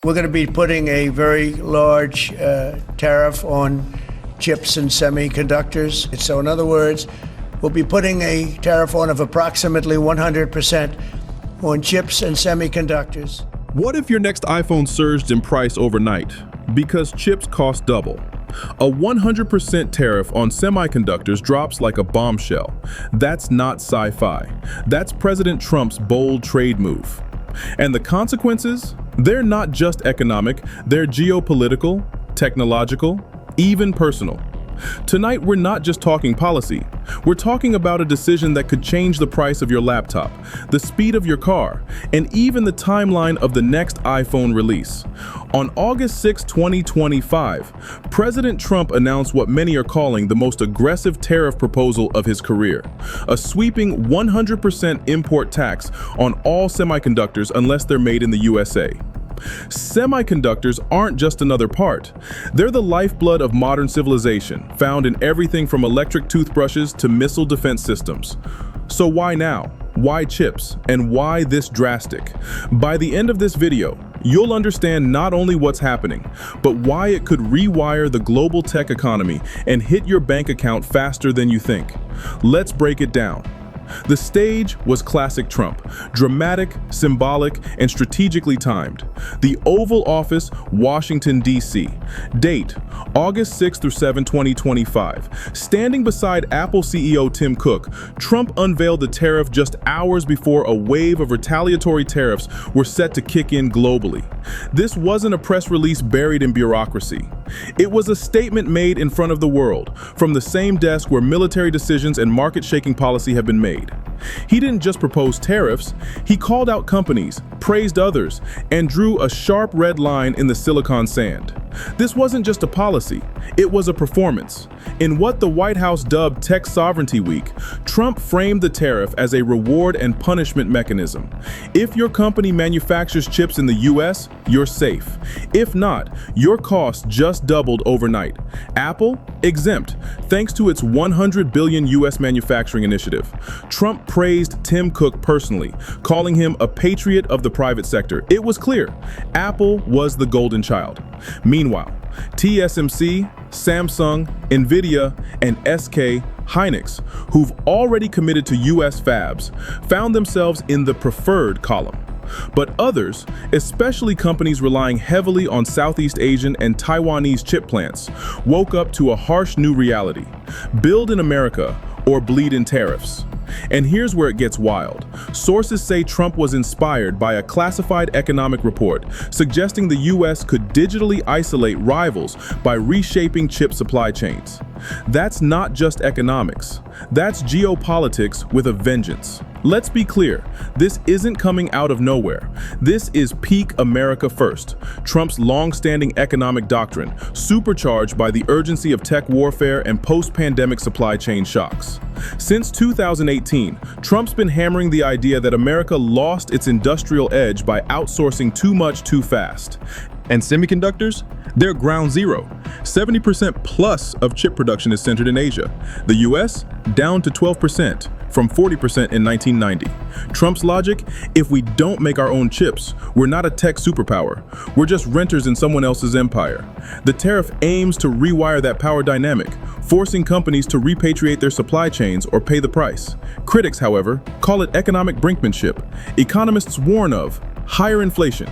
We're going to be putting a very large tariff on chips and semiconductors. So in other words, we'll be putting a tariff on of approximately 100% on chips and semiconductors. What if your next iPhone surged in price overnight because chips cost double? A 100% tariff on semiconductors drops like a bombshell. That's not sci-fi. That's President Trump's bold trade move. And the consequences? They're not just economic, they're geopolitical, technological, even personal. Tonight, we're not just talking policy. We're talking about a decision that could change the price of your laptop, the speed of your car, and even the timeline of the next iPhone release. On August 6, 2025, President Trump announced what many are calling the most aggressive tariff proposal of his career, a sweeping 100% import tax on all semiconductors unless they're made in the USA. Semiconductors aren't just another part. They're the lifeblood of modern civilization, found in everything from electric toothbrushes to missile defense systems. So why now? Why chips? And why this drastic? By the end of this video, you'll understand not only what's happening, but why it could rewire the global tech economy and hit your bank account faster than you think. Let's break it down. The stage was classic Trump, dramatic, symbolic, and strategically timed. The Oval Office, Washington, D.C. Date, August 6 through 7, 2025. Standing beside Apple CEO Tim Cook, Trump unveiled the tariff just hours before a wave of retaliatory tariffs were set to kick in globally. This wasn't a press release buried in bureaucracy. It was a statement made in front of the world, from the same desk where military decisions and market-shaking policy have been made. He didn't just propose tariffs, he called out companies, praised others, and drew a sharp red line in the Silicon sand. This wasn't just a policy, it was a performance. In what the White House dubbed Tech Sovereignty Week, Trump framed the tariff as a reward and punishment mechanism. If your company manufactures chips in the US, you're safe. If not, your costs just doubled overnight. Apple, exempt, thanks to its $100 billion US manufacturing initiative. Trump praised Tim Cook personally, calling him a patriot of the private sector. It was clear, Apple was the golden child. Meanwhile, TSMC, Samsung, Nvidia, and SK Hynix, who've already committed to US fabs, found themselves in the preferred column. But others, especially companies relying heavily on Southeast Asian and Taiwanese chip plants, woke up to a harsh new reality: build in America or bleed in tariffs. And here's where it gets wild. Sources say Trump was inspired by a classified economic report suggesting the US could digitally isolate rivals by reshaping chip supply chains. That's not just economics. That's geopolitics with a vengeance. Let's be clear, this isn't coming out of nowhere. This is peak America first, Trump's long-standing economic doctrine, supercharged by the urgency of tech warfare and post-pandemic supply chain shocks. Since 2018, Trump's been hammering the idea that America lost its industrial edge by outsourcing too much too fast. And semiconductors? They're ground zero. 70% plus of chip production is centered in Asia. The US, down to 12%, from 40% in 1990. Trump's logic? If we don't make our own chips, we're not a tech superpower. We're just renters in someone else's empire. The tariff aims to rewire that power dynamic, forcing companies to repatriate their supply chains or pay the price. Critics, however, call it economic brinkmanship. Economists warn of higher inflation,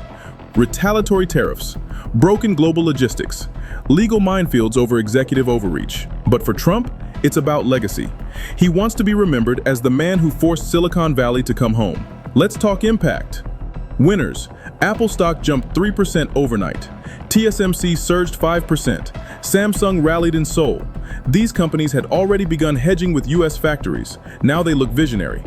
retaliatory tariffs, broken global logistics, legal minefields over executive overreach. But for Trump, it's about legacy. He wants to be remembered as the man who forced Silicon Valley to come home. Let's talk impact. Winners: Apple stock jumped 3% overnight. TSMC surged 5%. Samsung rallied in Seoul. These companies had already begun hedging with US factories. Now they look visionary.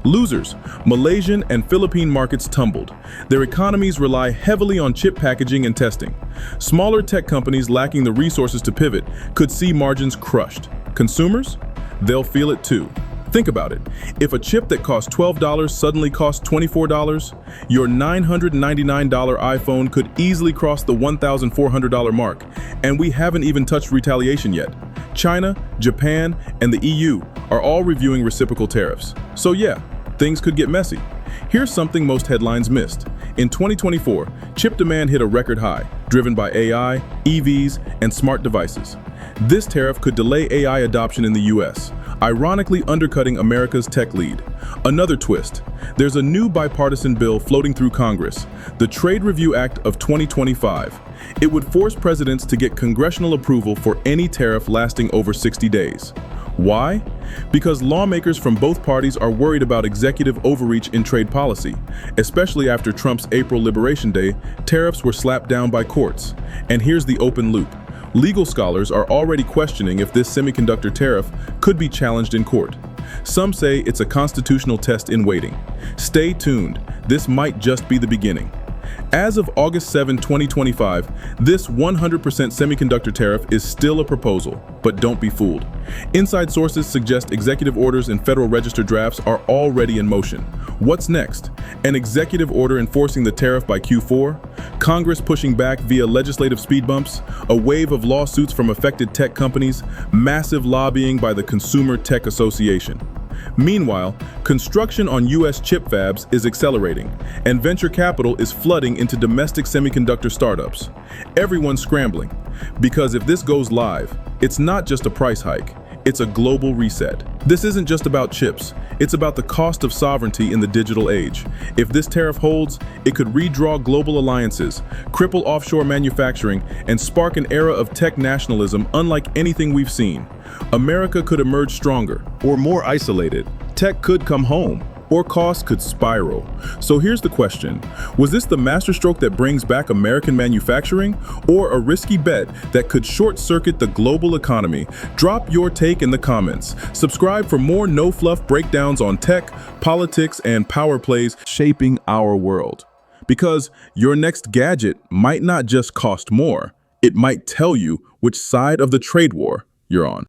Losers: Malaysian and Philippine markets tumbled. Their economies rely heavily on chip packaging and testing. Smaller tech companies lacking the resources to pivot could see margins crushed. Consumers? They'll feel it too. Think about it. If a chip that costs $12 suddenly costs $24, your $999 iPhone could easily cross the $1,400 mark. And we haven't even touched retaliation yet. China, Japan, and the EU are all reviewing reciprocal tariffs. So yeah, things could get messy. Here's something most headlines missed. In 2024, chip demand hit a record high, driven by AI, EVs, and smart devices. This tariff could delay AI adoption in the US, ironically undercutting America's tech lead. Another twist: there's a new bipartisan bill floating through Congress, the Trade Review Act of 2025. It would force presidents to get congressional approval for any tariff lasting over 60 days. Why? Because lawmakers from both parties are worried about executive overreach in trade policy, especially after Trump's April Liberation Day, tariffs were slapped down by courts. And here's the open loop. Legal scholars are already questioning if this semiconductor tariff could be challenged in court. Some say it's a constitutional test in waiting. Stay tuned, this might just be the beginning. As of August 7, 2025, this 100% semiconductor tariff is still a proposal, but don't be fooled. Inside sources suggest executive orders and Federal Register drafts are already in motion. What's next? An executive order enforcing the tariff by Q4? Congress pushing back via legislative speed bumps? A wave of lawsuits from affected tech companies? Massive lobbying by the Consumer Tech Association? Meanwhile, construction on U.S. chip fabs is accelerating, and venture capital is flooding into domestic semiconductor startups. Everyone's scrambling, because if this goes live, it's not just a price hike, it's a global reset. This isn't just about chips, it's about the cost of sovereignty in the digital age. If this tariff holds, it could redraw global alliances, cripple offshore manufacturing, and spark an era of tech nationalism unlike anything we've seen. America could emerge stronger, or more isolated. Tech could come home, or costs could spiral. So here's the question: was this the masterstroke that brings back American manufacturing, or a risky bet that could short-circuit the global economy? Drop your take in the comments. Subscribe for more no-fluff breakdowns on tech, politics, and power plays shaping our world. Because your next gadget might not just cost more, it might tell you which side of the trade war you're on.